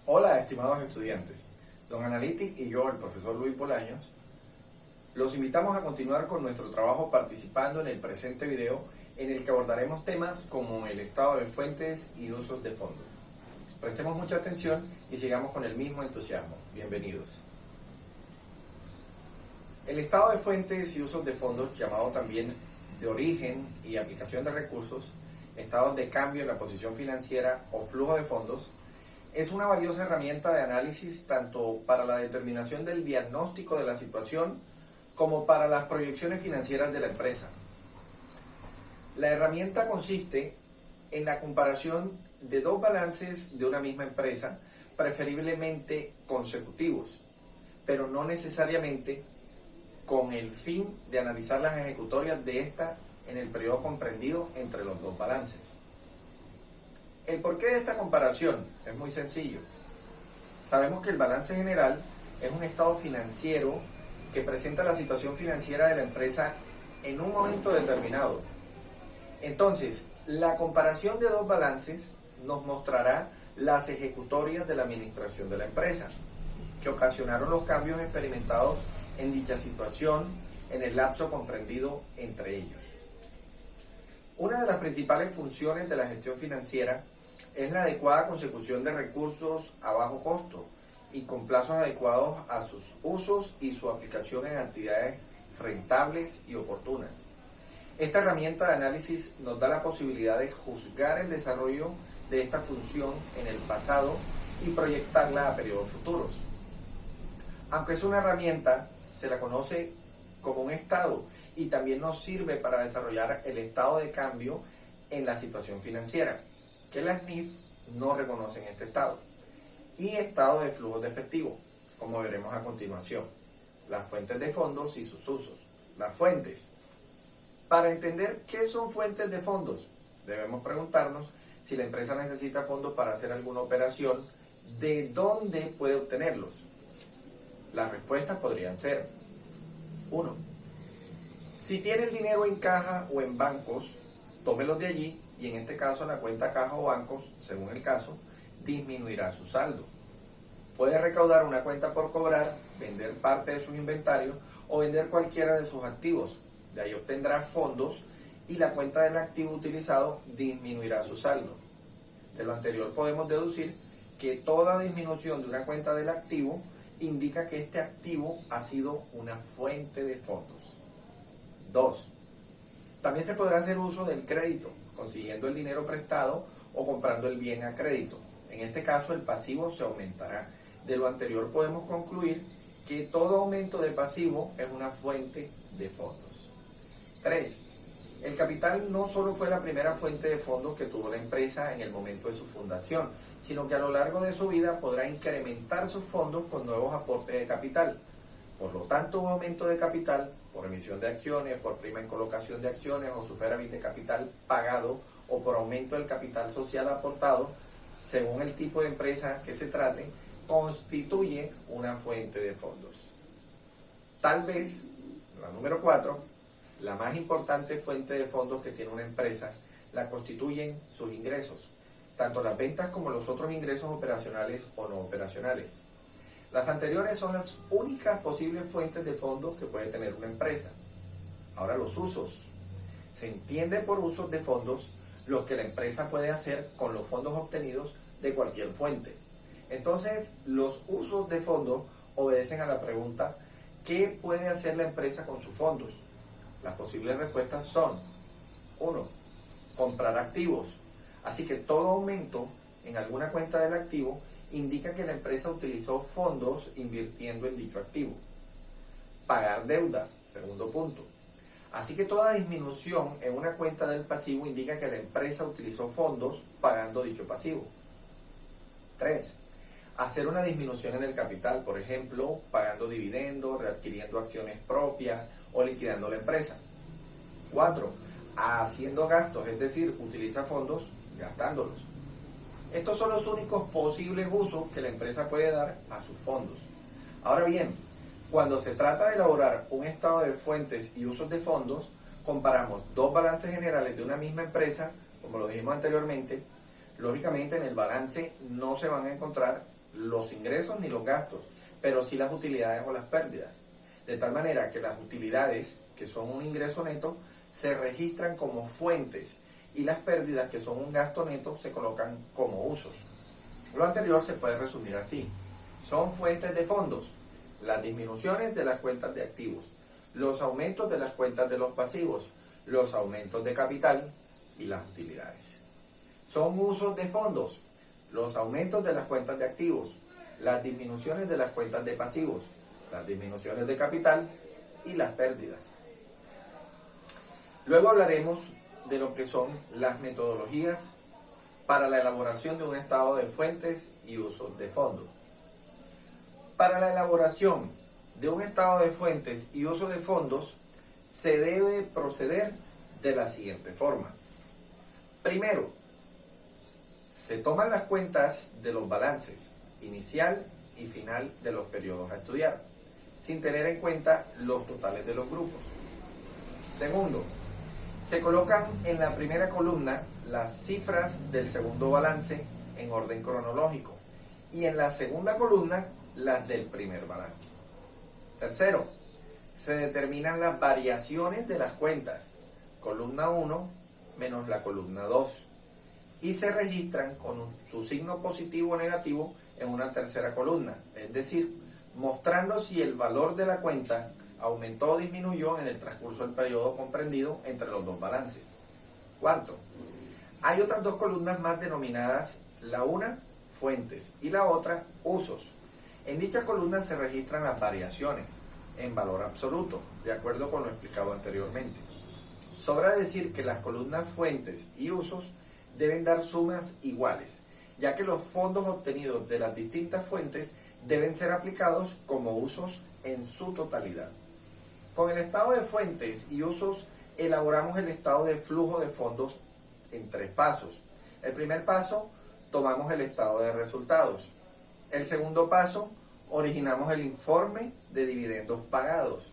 Hola, estimados estudiantes. Don Analytic y yo, el profesor Luis Bolaños, los invitamos a continuar con nuestro trabajo participando en el presente video en el que abordaremos temas como el estado de fuentes y usos de fondos. Prestemos mucha atención y sigamos con el mismo entusiasmo. Bienvenidos. El estado de fuentes y usos de fondos, llamado también de origen y aplicación de recursos, estados de cambio en la posición financiera o flujo de fondos, es una valiosa herramienta de análisis tanto para la determinación del diagnóstico de la situación como para las proyecciones financieras de la empresa. La herramienta consiste en la comparación de dos balances de una misma empresa, preferiblemente consecutivos, pero no necesariamente con el fin de analizar las ejecutorias de esta en el periodo comprendido entre los dos balances. El porqué de esta comparación es muy sencillo. Sabemos que el balance general es un estado financiero que presenta la situación financiera de la empresa en un momento determinado. Entonces, la comparación de dos balances nos mostrará las ejecutorias de la administración de la empresa, que ocasionaron los cambios experimentados en dicha situación en el lapso comprendido entre ellos. Una de las principales funciones de la gestión financiera es la adecuada consecución de recursos a bajo costo y con plazos adecuados a sus usos y su aplicación en actividades rentables y oportunas. Esta herramienta de análisis nos da la posibilidad de juzgar el desarrollo de esta función en el pasado y proyectarla a periodos futuros. Aunque es una herramienta, se la conoce como un estado y también nos sirve para desarrollar el estado de cambio en la situación financiera, que la SNIF no reconoce en este estado, y estado de flujos de efectivo, como veremos a continuación, las fuentes de fondos y sus usos. Las fuentes. Para entender qué son fuentes de fondos, debemos preguntarnos si la empresa necesita fondos para hacer alguna operación, ¿de dónde puede obtenerlos? Las respuestas podrían ser: 1. Si tiene el dinero en caja o en bancos, tómelos de allí y en este caso la cuenta caja o bancos, según el caso, disminuirá su saldo. Puede recaudar una cuenta por cobrar, vender parte de sus inventarios o vender cualquiera de sus activos. De ahí obtendrá fondos y la cuenta del activo utilizado disminuirá su saldo. De lo anterior podemos deducir que toda disminución de una cuenta del activo indica que este activo ha sido una fuente de fondos. 2. También se podrá hacer uso del crédito, consiguiendo el dinero prestado o comprando el bien a crédito. En este caso el pasivo se aumentará. De lo anterior podemos concluir que todo aumento de pasivo es una fuente de fondos. 3. El capital no solo fue la primera fuente de fondos que tuvo la empresa en el momento de su fundación, sino que a lo largo de su vida podrá incrementar sus fondos con nuevos aportes de capital. Por lo tanto, un aumento de capital por emisión de acciones, por prima en colocación de acciones o superávit de capital pagado o por aumento del capital social aportado, según el tipo de empresa que se trate, constituye una fuente de fondos. Tal vez, la número 4, la más importante fuente de fondos que tiene una empresa la constituyen sus ingresos, tanto las ventas como los otros ingresos operacionales o no operacionales. Las anteriores son las únicas posibles fuentes de fondos que puede tener una empresa. Ahora, los usos. Se entiende por usos de fondos los que la empresa puede hacer con los fondos obtenidos de cualquier fuente. Entonces, los usos de fondos obedecen a la pregunta: ¿qué puede hacer la empresa con sus fondos? Las posibles respuestas son: 1. Comprar activos. Así que todo aumento en alguna cuenta del activo indica que la empresa utilizó fondos invirtiendo en dicho activo. Pagar deudas, segundo punto. Así que toda disminución en una cuenta del pasivo indica que la empresa utilizó fondos pagando dicho pasivo. 3. Hacer una disminución en el capital, por ejemplo, pagando dividendos, readquiriendo acciones propias o liquidando la empresa. 4. Haciendo gastos, es decir, utiliza fondos gastándolos. Estos son los únicos posibles usos que la empresa puede dar a sus fondos. Ahora bien, cuando se trata de elaborar un estado de fuentes y usos de fondos, comparamos dos balances generales de una misma empresa, como lo dijimos anteriormente. Lógicamente en el balance no se van a encontrar los ingresos ni los gastos, pero sí las utilidades o las pérdidas. De tal manera que las utilidades, que son un ingreso neto, se registran como fuentes y las pérdidas, que son un gasto neto, se colocan como usos. Lo anterior se puede resumir así. Son fuentes de fondos: las disminuciones de las cuentas de activos, los aumentos de las cuentas de los pasivos, los aumentos de capital y las utilidades. Son usos de fondos: los aumentos de las cuentas de activos, las disminuciones de las cuentas de pasivos, las disminuciones de capital y las pérdidas. Luego hablaremos de lo que son las metodologías para la elaboración de un estado de fuentes y usos de fondos. Para la elaboración de un estado de fuentes y uso de fondos se debe proceder de la siguiente forma. Primero, se toman las cuentas de los balances inicial y final de los periodos a estudiar, sin tener en cuenta los totales de los grupos. Segundo, se colocan en la primera columna las cifras del segundo balance en orden cronológico y en la segunda columna las del primer balance. Tercero, se determinan las variaciones de las cuentas, columna 1 menos la columna 2, y se registran con su signo positivo o negativo en una tercera columna, es decir, mostrando si el valor de la cuenta aumentó o disminuyó en el transcurso del periodo comprendido entre los dos balances. Cuarto, hay otras dos columnas más denominadas la una fuentes y la otra usos. En dichas columnas se registran las variaciones en valor absoluto, de acuerdo con lo explicado anteriormente. Sobra decir que las columnas fuentes y usos deben dar sumas iguales, ya que los fondos obtenidos de las distintas fuentes deben ser aplicados como usos en su totalidad. Con el estado de fuentes y usos elaboramos el estado de flujo de fondos en 3 pasos. El primer paso, tomamos el estado de resultados. El segundo paso, originamos el informe de dividendos pagados.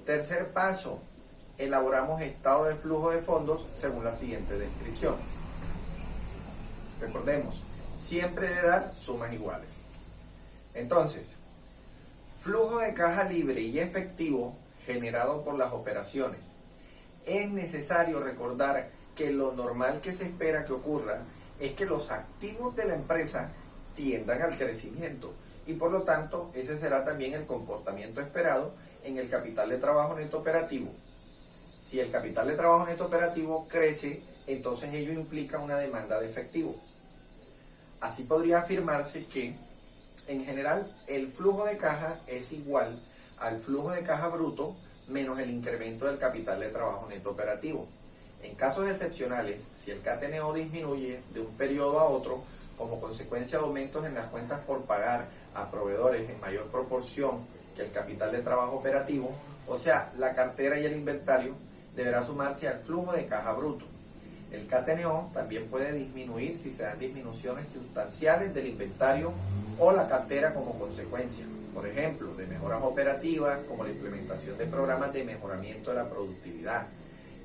Tercer paso, elaboramos estado de flujo de fondos según la siguiente descripción. Recordemos, siempre debe dar sumas iguales. Entonces, flujo de caja libre y efectivo generado por las operaciones. Es necesario recordar que lo normal que se espera que ocurra es que los activos de la empresa tiendan al crecimiento y por lo tanto ese será también el comportamiento esperado en el capital de trabajo neto operativo. Si el capital de trabajo neto operativo crece, entonces ello implica una demanda de efectivo. Así podría afirmarse que, en general, el flujo de caja es igual al flujo de caja bruto menos el incremento del capital de trabajo neto operativo. En casos excepcionales, si el CATNO disminuye de un periodo a otro como consecuencia de aumentos en las cuentas por pagar a proveedores en mayor proporción que el capital de trabajo operativo, o sea, la cartera y el inventario, deberá sumarse al flujo de caja bruto. El CATNO también puede disminuir si se dan disminuciones sustanciales del inventario o la cartera como consecuencia, por ejemplo, de mejoras operativas como la implementación de programas de mejoramiento de la productividad.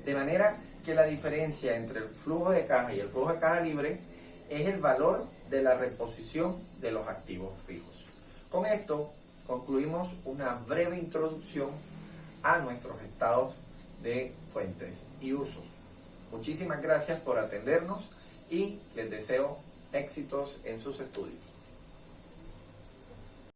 De manera que la diferencia entre el flujo de caja y el flujo de caja libre es el valor de la reposición de los activos fijos. Con esto concluimos una breve introducción a nuestros estados de fuentes y usos. Muchísimas gracias por atendernos y les deseo éxitos en sus estudios.